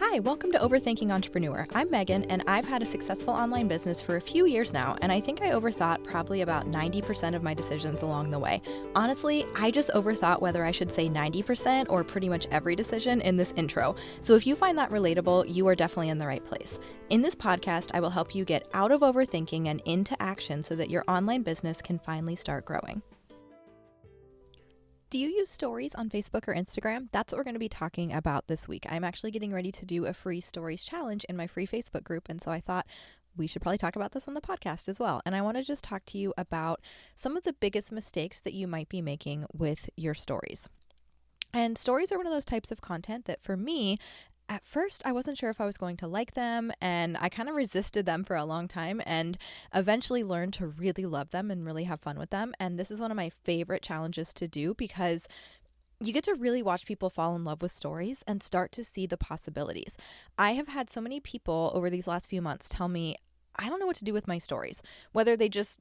Hi, welcome to Overthinking Entrepreneur. I'm Megan, and I've had a successful online business for a few years now, and I think I overthought probably about 90% of my decisions along the way. Honestly, I just overthought whether I should say 90% or pretty much every decision in this intro. So if you find that relatable, you are definitely in the right place. In this podcast, I will help you get out of overthinking and into action so that your online business can finally start growing. Do you use stories on Facebook or Instagram? That's what we're going to be talking about this week. I'm actually getting ready to do a free stories challenge in my free Facebook group. And so I thought we should probably talk about this on the podcast as well. And I want to just talk to you about some of the biggest mistakes that you might be making with your stories. And stories are one of those types of content that for me, at first, I wasn't sure if I was going to like them, and I kind of resisted them for a long time and eventually learned to really love them and really have fun with them. And this is one of my favorite challenges to do because you get to really watch people fall in love with stories and start to see the possibilities. I have had so many people over these last few months tell me, I don't know what to do with my stories, whether they just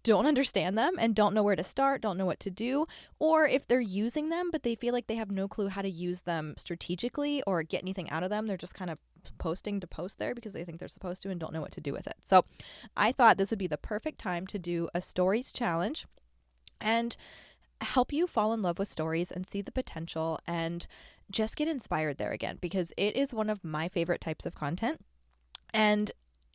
don't understand them and don't know where to start, don't know what to do, or if they're using them, but they feel like they have no clue how to use them strategically or get anything out of them. They're just kind of posting to post there because they think they're supposed to and don't know what to do with it. So I thought this would be the perfect time to do a stories challenge and help you fall in love with stories and see the potential and just get inspired there again, because it is one of my favorite types of content. And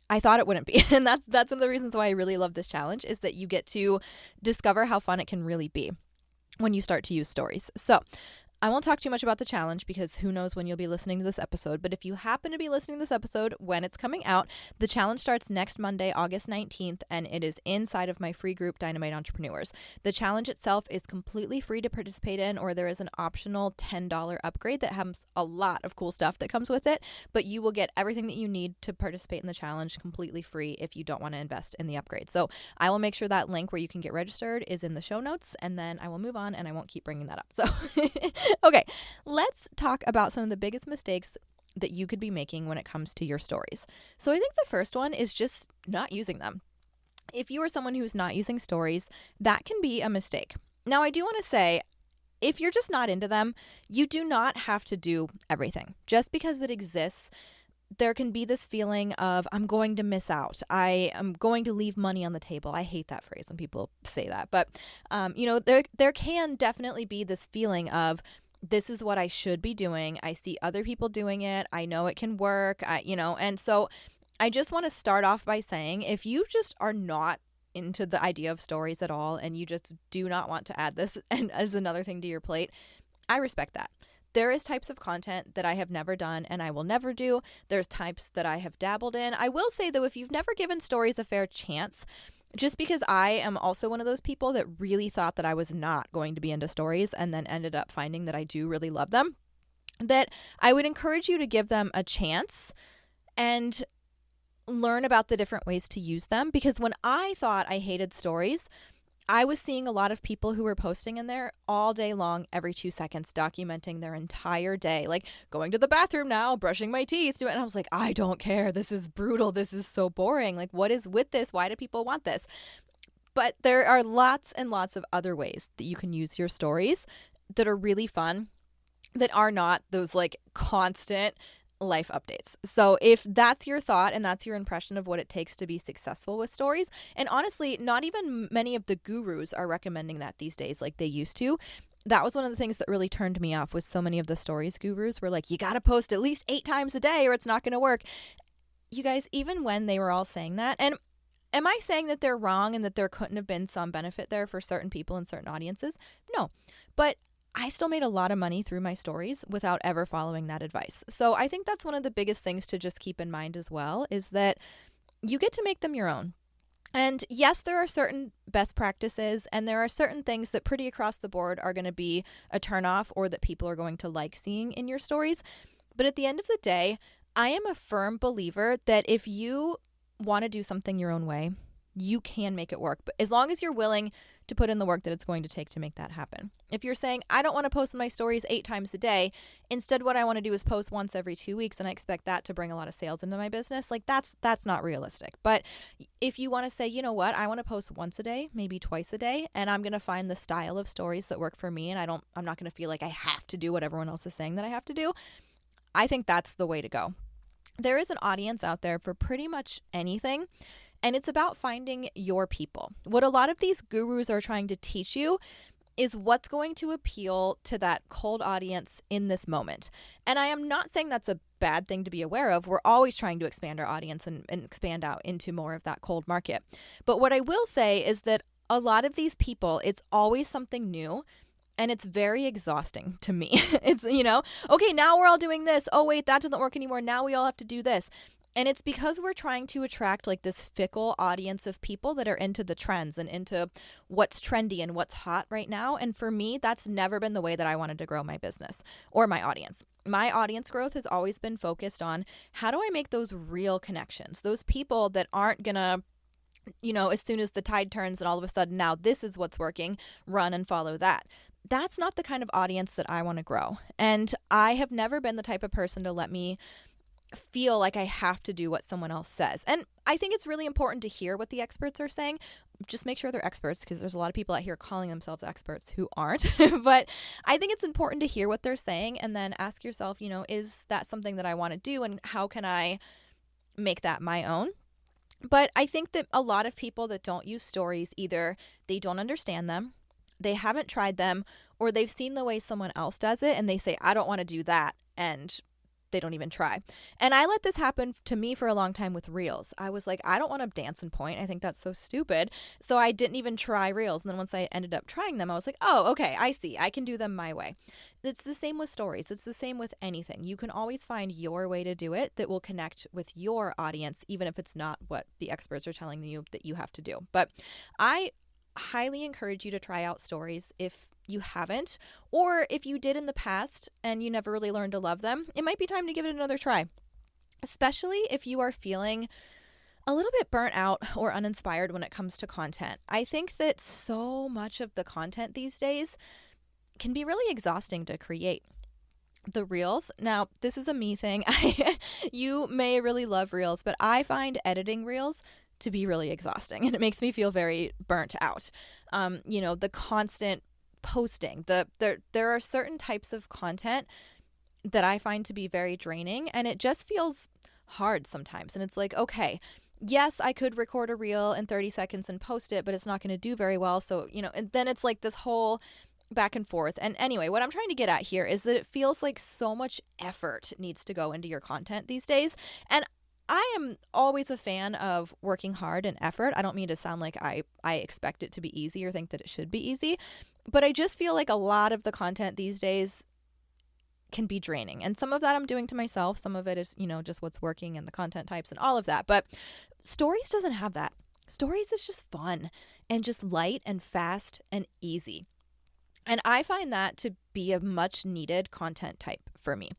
I thought it wouldn't be. And that's one of the reasons why I really love this challenge, is that you get to discover how fun it can really be when you start to use stories. So I won't talk too much about the challenge because who knows when you'll be listening to this episode. But if you happen to be listening to this episode when it's coming out, the challenge starts next Monday, August 19th, and it is inside of my free group, Dynamite Entrepreneurs. The challenge itself is completely free to participate in, or there is an optional $10 upgrade that has a lot of cool stuff that comes with it. But you will get everything that you need to participate in the challenge completely free if you don't want to invest in the upgrade. So I will make sure that link where you can get registered is in the show notes, and then I will move on and I won't keep bringing that up. So okay, let's talk about some of the biggest mistakes that you could be making when it comes to your stories. So I think the first one is just not using them. If you are someone who's not using stories, that can be a mistake. Now, I do want to say, if you're just not into them, you do not have to do everything. Just because it exists, there can be this feeling of, I'm going to miss out. I am going to leave money on the table. I hate that phrase when people say that. But, there can definitely be this feeling of, this is what I should be doing. I see other people doing it. I know it can work, and so I just want to start off by saying, if you just are not into the idea of stories at all and you just do not want to add this and as another thing to your plate, I respect that. There is types of content that I have never done and I will never do. There's types that I have dabbled in. I will say, though, if you've never given stories a fair chance, just because I am also one of those people that really thought that I was not going to be into stories and then ended up finding that I do really love them, that I would encourage you to give them a chance and learn about the different ways to use them. Because when I thought I hated stories, I was seeing a lot of people who were posting in there all day long, every 2 seconds, documenting their entire day, like going to the bathroom now, brushing my teeth. And I was like, I don't care. This is brutal. This is so boring. Like, what is with this? Why do people want this? But there are lots and lots of other ways that you can use your stories that are really fun, that are not those like constant life updates. So if that's your thought and that's your impression of what it takes to be successful with stories, and honestly, not even many of the gurus are recommending that these days like they used to. That was one of the things that really turned me off, was so many of the stories gurus were like, you got to post at least 8 times a day or it's not going to work. You guys, even when they were all saying that, and am I saying that they're wrong and that there couldn't have been some benefit there for certain people and certain audiences? No, but I still made a lot of money through my stories without ever following that advice. So I think that's one of the biggest things to just keep in mind as well, is that you get to make them your own. And yes, there are certain best practices and there are certain things that pretty across the board are going to be a turnoff or that people are going to like seeing in your stories. But at the end of the day, I am a firm believer that if you want to do something your own way, you can make it work. But as long as you're willing to put in the work that it's going to take to make that happen. If you're saying, I don't want to post my stories 8 times a day, instead what I want to do is post once every 2 weeks and I expect that to bring a lot of sales into my business, like that's not realistic. But if you want to say, you know what, I want to post once a day, maybe twice a day, and I'm going to find the style of stories that work for me, and I'm not going to feel like I have to do what everyone else is saying that I have to do, I think that's the way to go. There is an audience out there for pretty much anything, and it's about finding your people. What a lot of these gurus are trying to teach you is what's going to appeal to that cold audience in this moment. And I am not saying that's a bad thing to be aware of. We're always trying to expand our audience and expand out into more of that cold market. But what I will say is that a lot of these people, it's always something new. And it's very exhausting to me. It's, okay, now we're all doing this. Oh, wait, that doesn't work anymore. Now we all have to do this. And it's because we're trying to attract like this fickle audience of people that are into the trends and into what's trendy and what's hot right now. And for me, that's never been the way that I wanted to grow my business or my audience. My audience growth has always been focused on how do I make those real connections, those people that aren't going to, as soon as the tide turns and all of a sudden now this is what's working, run and follow that. That's not the kind of audience that I want to grow. And I have never been the type of person to let me feel like I have to do what someone else says. And I think it's really important to hear what the experts are saying. Just make sure they're experts, because there's a lot of people out here calling themselves experts who aren't. But I think it's important to hear what they're saying and then ask yourself, is that something that I want to do, and how can I make that my own? But I think that a lot of people that don't use stories, either they don't understand them, they haven't tried them, or they've seen the way someone else does it and they say, I don't want to do that, and they don't even try. And I let this happen to me for a long time with Reels. I was like, I don't want to dance and point. I think that's so stupid. So I didn't even try Reels. And then once I ended up trying them, I was like, oh, okay, I see. I can do them my way. It's the same with stories. It's the same with anything. You can always find your way to do it that will connect with your audience, even if it's not what the experts are telling you that you have to do. But I highly encourage you to try out stories if you haven't, or if you did in the past and you never really learned to love them. It might be time to give it another try, especially if you are feeling a little bit burnt out or uninspired when it comes to content. I think that so much of the content these days can be really exhausting to create. The Reels, now this is a me thing. You may really love Reels, but I find editing Reels to be really exhausting, and it makes me feel very burnt out. The constant posting, there are certain types of content that I find to be very draining, and it just feels hard sometimes. And it's like, okay, yes, I could record a reel in 30 seconds and post it, but it's not going to do very well. So, and then it's like this whole back and forth. And anyway, what I'm trying to get at here is that it feels like so much effort needs to go into your content these days. And I am always a fan of working hard and effort. I don't mean to sound like I expect it to be easy or think that it should be easy, but I just feel like a lot of the content these days can be draining. And some of that I'm doing to myself. Some of it is, just what's working and the content types and all of that. But stories doesn't have that. Stories is just fun and just light and fast and easy. And I find that to be a much needed content type for me,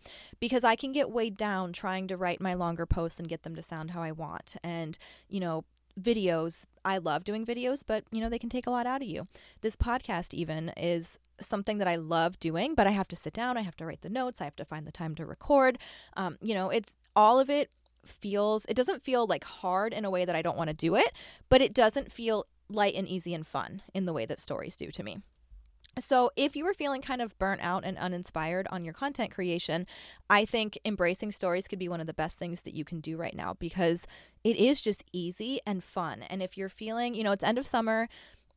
because I can get weighed down trying to write my longer posts and get them to sound how I want. And, videos, I love doing videos, but, they can take a lot out of you. This podcast even is something that I love doing, but I have to sit down, I have to write the notes, I have to find the time to record. It's all of it doesn't feel like hard in a way that I don't want to do it, but it doesn't feel light and easy and fun in the way that stories do to me. So if you were feeling kind of burnt out and uninspired on your content creation, I think embracing stories could be one of the best things that you can do right now, because it is just easy and fun. And if you're feeling, it's end of summer,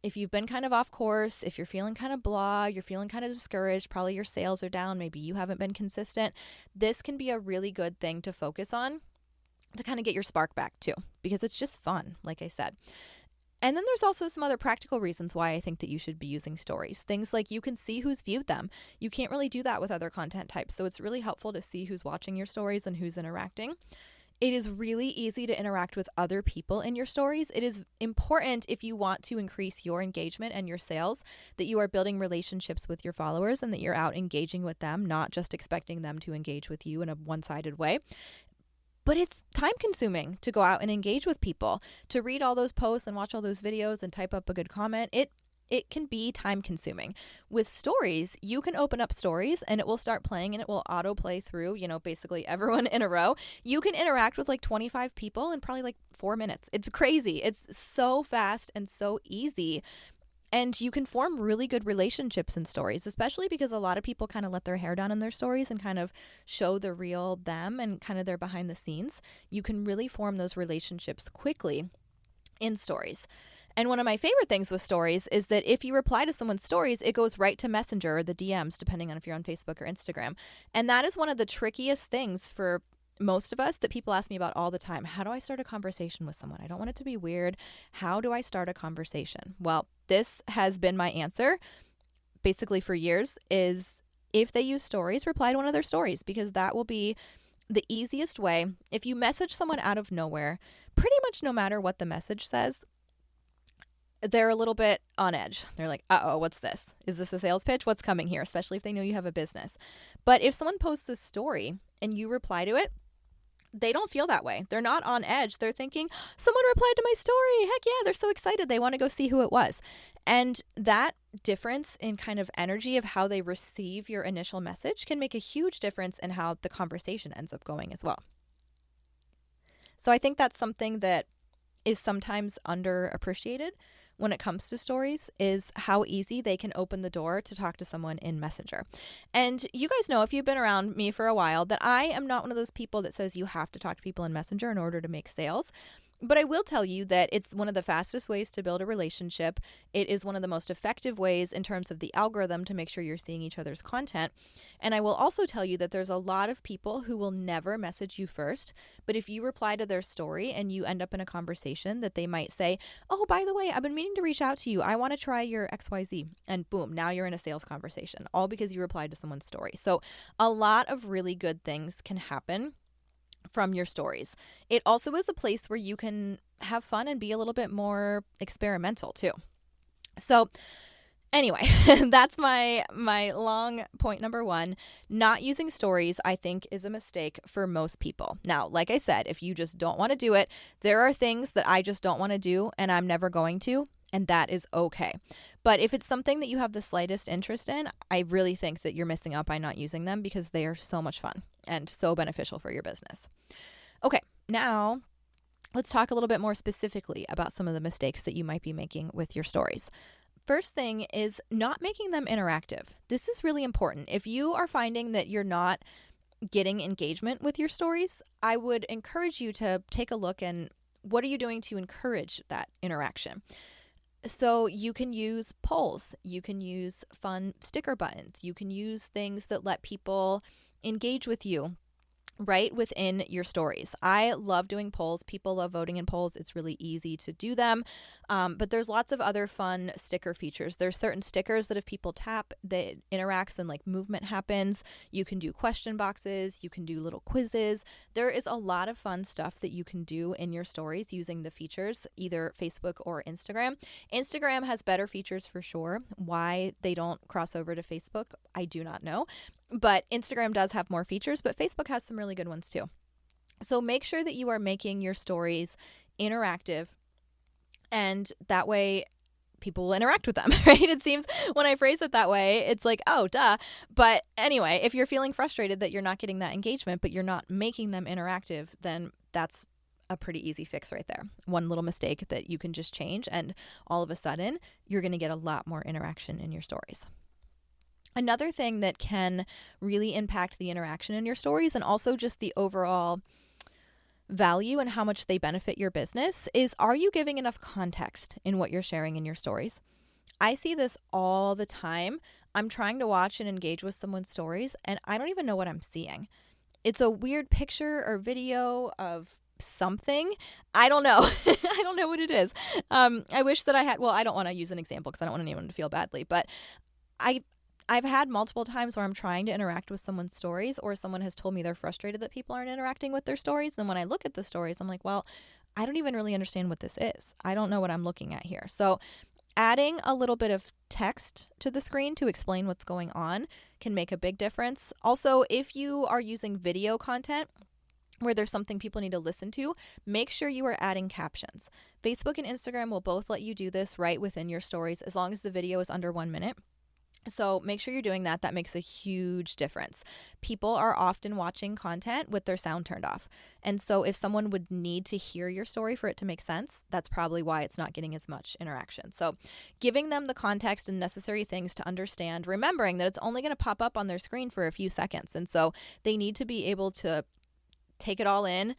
if you've been kind of off course, if you're feeling kind of blah, you're feeling kind of discouraged, probably your sales are down, maybe you haven't been consistent, this can be a really good thing to focus on to kind of get your spark back too, because it's just fun, like I said. And then there's also some other practical reasons why I think that you should be using stories. Things like you can see who's viewed them. You can't really do that with other content types. So it's really helpful to see who's watching your stories and who's interacting. It is really easy to interact with other people in your stories. It is important, if you want to increase your engagement and your sales, that you are building relationships with your followers and that you're out engaging with them, not just expecting them to engage with you in a one-sided way. But it's time consuming to go out and engage with people, to read all those posts and watch all those videos and type up a good comment. It can be time consuming. With stories, you can open up stories and it will start playing and it will auto play through, basically everyone in a row. You can interact with like 25 people in probably like 4 minutes. It's crazy. It's so fast and so easy. And you can form really good relationships in stories, especially because a lot of people kind of let their hair down in their stories and kind of show the real them and kind of their behind the scenes. You can really form those relationships quickly in stories. And one of my favorite things with stories is that if you reply to someone's stories, it goes right to Messenger or the DMs, depending on if you're on Facebook or Instagram. And that is one of the trickiest things for most of us that people ask me about all the time. How do I start a conversation with someone? I don't want it to be weird. How do I start a conversation? Well, this has been my answer basically for years, is if they use stories, reply to one of their stories, because that will be the easiest way. If you message someone out of nowhere, pretty much no matter what the message says, they're a little bit on edge. They're like, uh-oh, what's this? Is this a sales pitch? What's coming here? Especially if they know you have a business. But if someone posts this story and you reply to it, they don't feel that way. They're not on edge. They're thinking, someone replied to my story. Heck yeah, they're so excited. They want to go see who it was. And that difference in kind of energy of how they receive your initial message can make a huge difference in how the conversation ends up going as well. So I think that's something that is sometimes underappreciated when it comes to stories, is how easy they can open the door to talk to someone in Messenger. And you guys know, if you've been around me for a while, that I am not one of those people that says you have to talk to people in Messenger in order to make sales. But I will tell you that it's one of the fastest ways to build a relationship. It is one of the most effective ways in terms of the algorithm to make sure you're seeing each other's content. And I will also tell you that there's a lot of people who will never message you first. But if you reply to their story and you end up in a conversation, that they might say, oh, by the way, I've been meaning to reach out to you. I want to try your XYZ. And boom, now you're in a sales conversation, all because you replied to someone's story. So a lot of really good things can happen from your stories. It also is a place where you can have fun and be a little bit more experimental too. So anyway, that's my long point number one. Not using stories, I think, is a mistake for most people. Now, like I said, if you just don't want to do it, there are things that I just don't want to do and I'm never going to, and that is okay. But if it's something that you have the slightest interest in, I really think that you're missing out by not using them, because they are so much fun and so beneficial for your business. Okay, now let's talk a little bit more specifically about some of the mistakes that you might be making with your stories. First thing is not making them interactive. This is really important. If you are finding that you're not getting engagement with your stories, I would encourage you to take a look and what are you doing to encourage that interaction? So you can use polls, you can use fun sticker buttons, you can use things that let people engage with you right within your stories. I love doing polls. People love voting in polls. It's really easy to do them. But there's lots of other fun sticker features. There's certain stickers that if people tap, that interacts and like movement happens. You can do question boxes. You can do little quizzes. There is a lot of fun stuff that you can do in your stories using the features, either Facebook or Instagram. Instagram has better features for sure. Why they don't cross over to Facebook, I do not know. But Instagram does have more features, but Facebook has some really good ones too. So make sure that you are making your stories interactive, and that way people will interact with them, right? It seems when I phrase it that way, it's like, oh, duh. But anyway, if you're feeling frustrated that you're not getting that engagement, but you're not making them interactive, then that's a pretty easy fix right there. One little mistake that you can just change, and all of a sudden, you're going to get a lot more interaction in your stories. Another thing that can really impact the interaction in your stories, and also just the overall value and how much they benefit your business, is, are you giving enough context in what you're sharing in your stories? I see this all the time. I'm trying to watch and engage with someone's stories, and I don't even know what I'm seeing. It's a weird picture or video of something. I don't know. I don't know what it is. I wish that I had, well, I don't want to use an example because I don't want anyone to feel badly, but I've had multiple times where I'm trying to interact with someone's stories, or someone has told me they're frustrated that people aren't interacting with their stories. And when I look at the stories, I'm like, well, I don't even really understand what this is. I don't know what I'm looking at here. So adding a little bit of text to the screen to explain what's going on can make a big difference. Also, if you are using video content where there's something people need to listen to, make sure you are adding captions. Facebook and Instagram will both let you do this right within your stories as long as the video is under 1 minute. So make sure you're doing that. That makes a huge difference. People are often watching content with their sound turned off. And so if someone would need to hear your story for it to make sense, that's probably why it's not getting as much interaction. So giving them the context and necessary things to understand, remembering that it's only going to pop up on their screen for a few seconds. And so they need to be able to take it all in,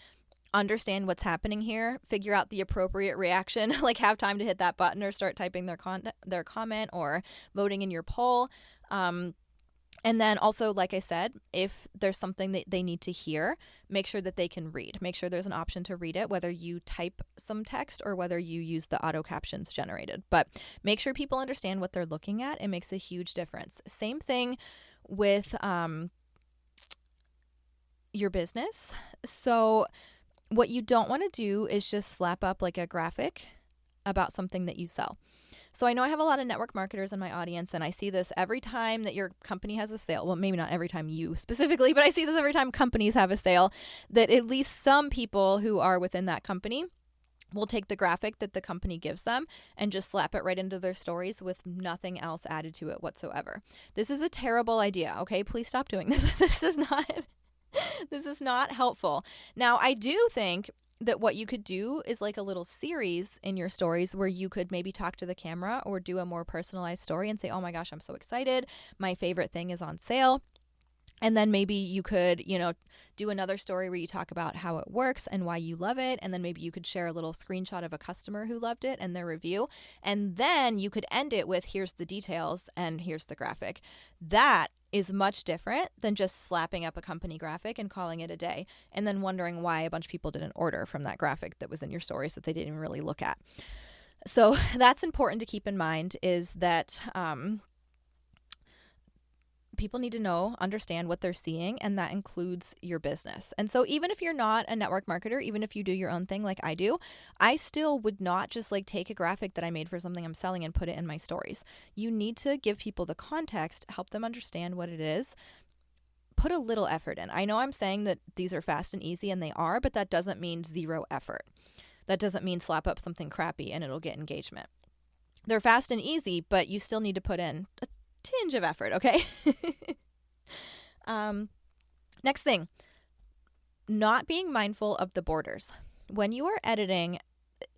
understand what's happening here, figure out the appropriate reaction, like have time to hit that button or start typing their comment or voting in your poll. And then also, like I said, if there's something that they need to hear, make sure that they can read. Make sure there's an option to read it, whether you type some text or whether you use the auto captions generated. But make sure people understand what they're looking at. It makes a huge difference. Same thing with your business. So what you don't want to do is just slap up like a graphic about something that you sell. So I know I have a lot of network marketers in my audience, and I see this every time that your company has a sale. Well, maybe not every time you specifically, but I see this every time companies have a sale, that at least some people who are within that company will take the graphic that the company gives them and just slap it right into their stories with nothing else added to it whatsoever. This is a terrible idea, okay? Please stop doing this. This is not helpful. Now, I do think that what you could do is like a little series in your stories where you could maybe talk to the camera or do a more personalized story and say, oh my gosh, I'm so excited. My favorite thing is on sale. And then maybe you could, do another story where you talk about how it works and why you love it. And then maybe you could share a little screenshot of a customer who loved it and their review. And then you could end it with, here's the details and here's the graphic. That is much different than just slapping up a company graphic and calling it a day and then wondering why a bunch of people didn't order from that graphic that was in your stories that they didn't even really look at. So that's important to keep in mind, is that people need to understand what they're seeing, and that includes your business. And so even if you're not a network marketer, even if you do your own thing like I do, I still would not just take a graphic that I made for something I'm selling and put it in my stories. You need to give people the context, help them understand what it is, put a little effort in. I know I'm saying that these are fast and easy, and they are, but that doesn't mean zero effort. That doesn't mean slap up something crappy and it'll get engagement. They're fast and easy, but you still need to put in a tinge of effort, okay? Next thing, not being mindful of the borders. When you are editing,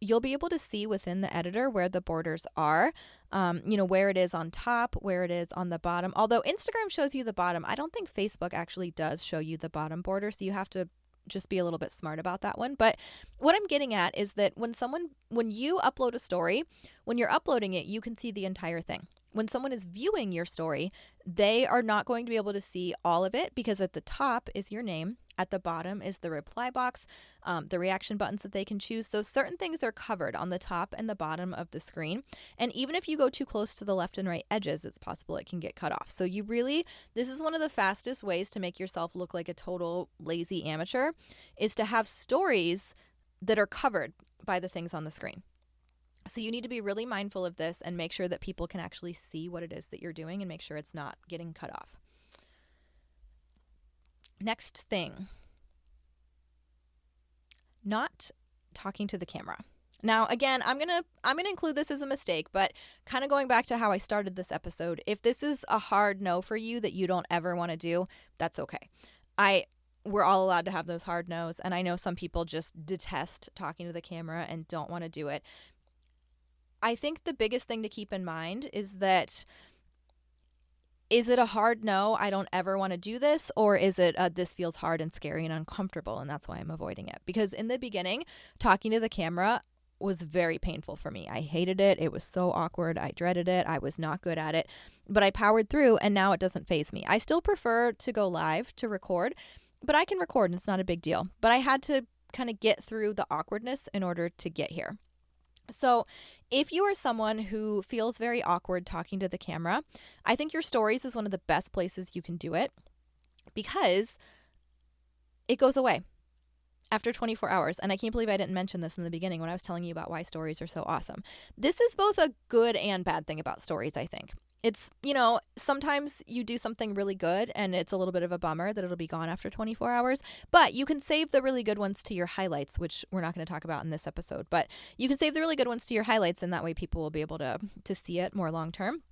you'll be able to see within the editor where the borders are, where it is on top, where it is on the bottom. Although Instagram shows you the bottom, I don't think Facebook actually does show you the bottom border, so you have to just be a little bit smart about that one. But what I'm getting at is that when you upload a story, when you're uploading it, you can see the entire thing. When someone is viewing your story, they are not going to be able to see all of it, because at the top is your name. At the bottom is the reply box, the reaction buttons that they can choose. So certain things are covered on the top and the bottom of the screen. And even if you go too close to the left and right edges, it's possible it can get cut off. So this is one of the fastest ways to make yourself look like a total lazy amateur, is to have stories that are covered by the things on the screen. So you need to be really mindful of this and make sure that people can actually see what it is that you're doing and make sure it's not getting cut off. Next thing, not talking to the camera. Now, again, I'm gonna include this as a mistake, but kind of going back to how I started this episode, if this is a hard no for you that you don't ever want to do, that's okay. We're all allowed to have those hard no's, and I know some people just detest talking to the camera and don't want to do it. I think the biggest thing to keep in mind is that, is it a hard no, I don't ever want to do this, or is it this feels hard and scary and uncomfortable and that's why I'm avoiding it? Because in the beginning, talking to the camera was very painful for me. I hated it. It was so awkward. I dreaded it. I was not good at it, but I powered through, and now it doesn't faze me. I still prefer to go live to record, but I can record and it's not a big deal. But I had to kind of get through the awkwardness in order to get here. So if you are someone who feels very awkward talking to the camera, I think your stories is one of the best places you can do it, because it goes away after 24 hours. And I can't believe I didn't mention this in the beginning when I was telling you about why stories are so awesome. This is both a good and bad thing about stories, I think. It's, sometimes you do something really good and it's a little bit of a bummer that it'll be gone after 24 hours, but you can save the really good ones to your highlights, which we're not going to talk about in this episode, but you can save the really good ones to your highlights, and that way people will be able to see it more long term.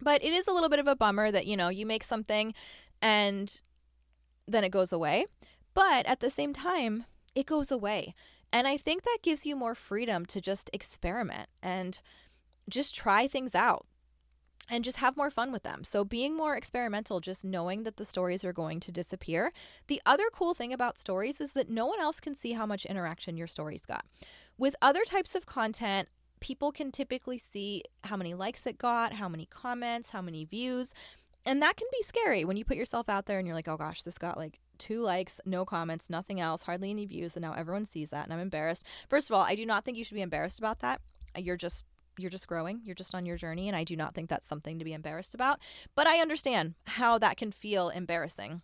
But it is a little bit of a bummer that, you make something and then it goes away. But at the same time, it goes away. And I think that gives you more freedom to just experiment and just try things out and just have more fun with them. So being more experimental, just knowing that the stories are going to disappear. The other cool thing about stories is that no one else can see how much interaction your stories got. With other types of content, people can typically see how many likes it got, how many comments, how many views. And that can be scary when you put yourself out there and you're like, oh gosh, this got like 2 likes, no comments, nothing else, hardly any views. And now everyone sees that and I'm embarrassed. First of all, I do not think you should be embarrassed about that. You're just growing. You're just on your journey. And I do not think that's something to be embarrassed about. But I understand how that can feel embarrassing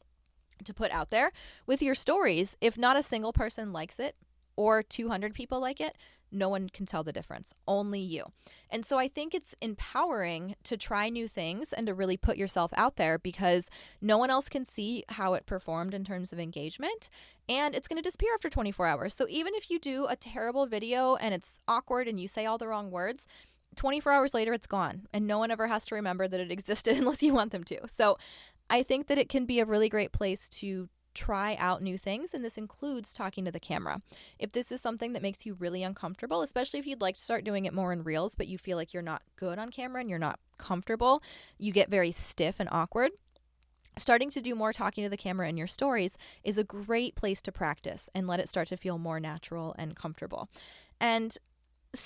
to put out there. With your stories, if not a single person likes it or 200 people like it, no one can tell the difference, only you. And so I think it's empowering to try new things and to really put yourself out there because no one else can see how it performed in terms of engagement, and it's going to disappear after 24 hours. So even if you do a terrible video and it's awkward and you say all the wrong words, 24 hours later it's gone and no one ever has to remember that it existed unless you want them to. So I think that it can be a really great place to try out new things, and this includes talking to the camera. If this is something that makes you really uncomfortable, especially if you'd like to start doing it more in Reels, but you feel like you're not good on camera and you're not comfortable, you get very stiff and awkward, starting to do more talking to the camera in your stories is a great place to practice and let it start to feel more natural and comfortable. And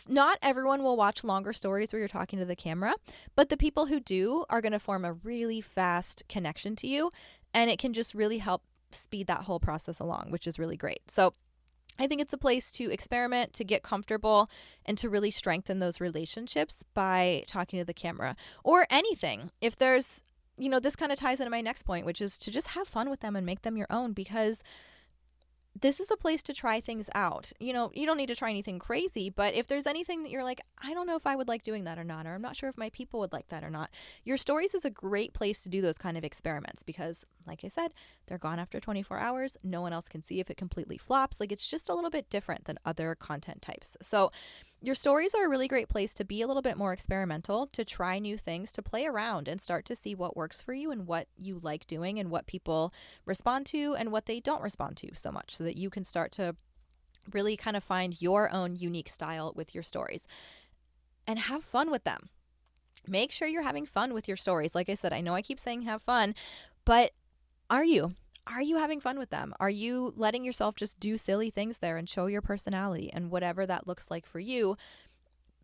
not everyone will watch longer stories where you're talking to the camera, but the people who do are going to form a really fast connection to you, and it can just really help speed that whole process along, which is really great. So I think it's a place to experiment, to get comfortable, and to really strengthen those relationships by talking to the camera or anything. If there's, this kind of ties into my next point, which is to just have fun with them and make them your own, because this is a place to try things out. You don't need to try anything crazy, but if there's anything that you're like, I don't know if I would like doing that or not, or I'm not sure if my people would like that or not, your stories is a great place to do those kind of experiments because, like I said, they're gone after 24 hours. No one else can see if it completely flops. Like, it's just a little bit different than other content types. So your stories are a really great place to be a little bit more experimental, to try new things, to play around and start to see what works for you and what you like doing and what people respond to and what they don't respond to so much, so that you can start to really kind of find your own unique style with your stories and have fun with them. Make sure you're having fun with your stories. Like I said, I know I keep saying have fun, but are you? Are you having fun with them? Are you letting yourself just do silly things there and show your personality and whatever that looks like for you?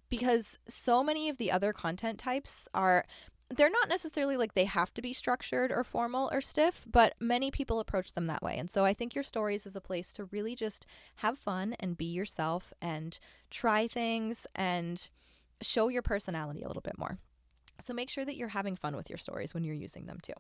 Because so many of the other content types they're not necessarily like they have to be structured or formal or stiff, but many people approach them that way. And so I think your stories is a place to really just have fun and be yourself and try things and show your personality a little bit more. So make sure that you're having fun with your stories when you're using them too.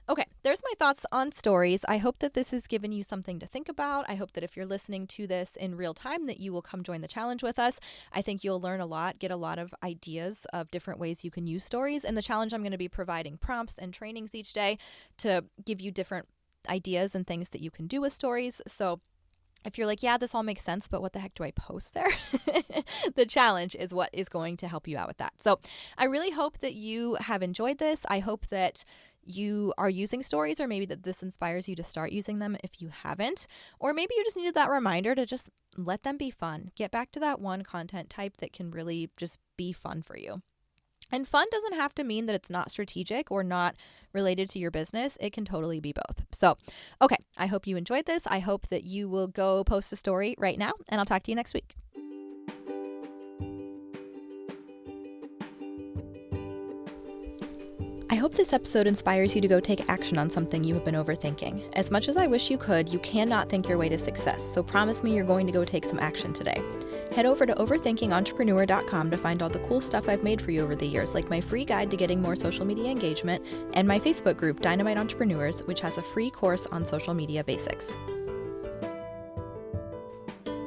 Okay, there's my thoughts on stories. I hope that this has given you something to think about. I hope that if you're listening to this in real time, that you will come join the challenge with us. I think you'll learn a lot, get a lot of ideas of different ways you can use stories. In the challenge, I'm going to be providing prompts and trainings each day to give you different ideas and things that you can do with stories. So if you're like, yeah, this all makes sense, but what the heck do I post there? The challenge is what is going to help you out with that. So I really hope that you have enjoyed this. I hope that you are using stories, or maybe that this inspires you to start using them if you haven't, or maybe you just needed that reminder to just let them be fun. Get back to that one content type that can really just be fun for you. And fun doesn't have to mean that it's not strategic or not related to your business. It can totally be both. So, okay, I hope you enjoyed this. I hope that you will go post a story right now, and I'll talk to you next week. I hope this episode inspires you to go take action on something you have been overthinking. As much as I wish you could, you cannot think your way to success, so promise me you're going to go take some action today. Head over to overthinkingentrepreneur.com to find all the cool stuff I've made for you over the years, like my free guide to getting more social media engagement and my Facebook group, Dynamite Entrepreneurs, which has a free course on social media basics.